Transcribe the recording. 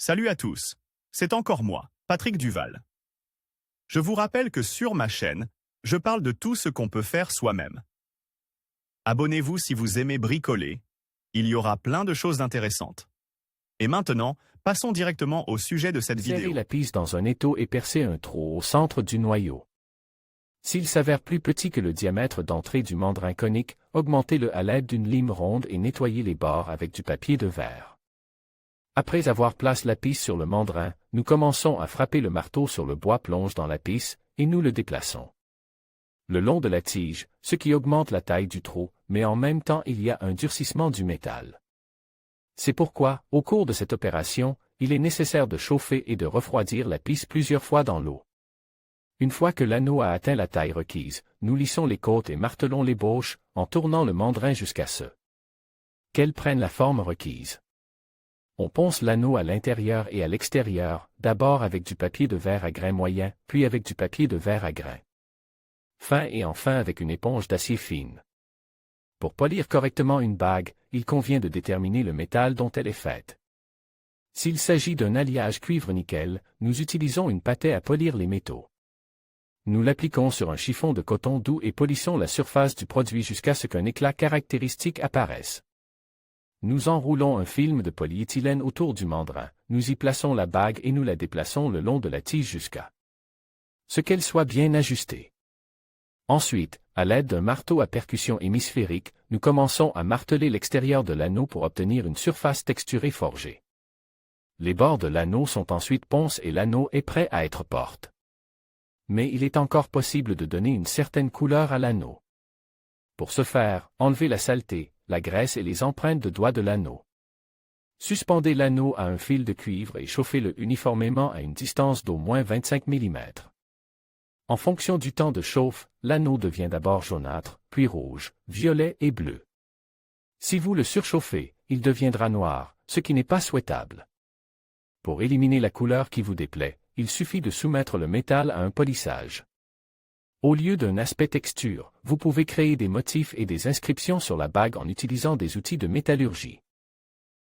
Salut à tous, c'est encore moi, Patrick Duval. Je vous rappelle que sur ma chaîne, je parle de tout ce qu'on peut faire soi-même. Abonnez-vous si vous aimez bricoler, il y aura plein de choses intéressantes. Et maintenant, passons directement au sujet de cette vidéo. Serrez la pisse dans un étau et percez un trou au centre du noyau. S'il s'avère plus petit que le diamètre d'entrée du mandrin conique, augmentez-le à l'aide d'une lime ronde et nettoyez les bords avec du papier de verre. Après avoir placé la pisse sur le mandrin, nous commençons à frapper le marteau sur le bois plonge dans la pisse, et nous le déplaçons le long de la tige, ce qui augmente la taille du trou, mais en même temps il y a un durcissement du métal. C'est pourquoi, au cours de cette opération, il est nécessaire de chauffer et de refroidir la pisse plusieurs fois dans l'eau. Une fois que l'anneau a atteint la taille requise, nous lissons les côtes et martelons l'ébauche, en tournant le mandrin jusqu'à ce qu'elle prenne la forme requise. On ponce l'anneau à l'intérieur et à l'extérieur, d'abord avec du papier de verre à grains moyens, puis avec du papier de verre à grains fins et enfin avec une éponge d'acier fine. Pour polir correctement une bague, il convient de déterminer le métal dont elle est faite. S'il s'agit d'un alliage cuivre-nickel, nous utilisons une pâtée à polir les métaux. Nous l'appliquons sur un chiffon de coton doux et polissons la surface du produit jusqu'à ce qu'un éclat caractéristique apparaisse. Nous enroulons un film de polyéthylène autour du mandrin, nous y plaçons la bague et nous la déplaçons le long de la tige jusqu'à ce qu'elle soit bien ajustée. Ensuite, à l'aide d'un marteau à percussion hémisphérique, nous commençons à marteler l'extérieur de l'anneau pour obtenir une surface texturée forgée. Les bords de l'anneau sont ensuite ponces et l'anneau est prêt à être porte. Mais il est encore possible de donner une certaine couleur à l'anneau. Pour ce faire, enlevez la saleté, la graisse et les empreintes de doigts de l'anneau. Suspendez l'anneau à un fil de cuivre et chauffez-le uniformément à une distance d'au moins 25 mm. En fonction du temps de chauffe, l'anneau devient d'abord jaunâtre, puis rouge, violet et bleu. Si vous le surchauffez, il deviendra noir, ce qui n'est pas souhaitable. Pour éliminer la couleur qui vous déplaît, il suffit de soumettre le métal à un polissage. Au lieu d'un aspect texture, vous pouvez créer des motifs et des inscriptions sur la bague en utilisant des outils de métallurgie.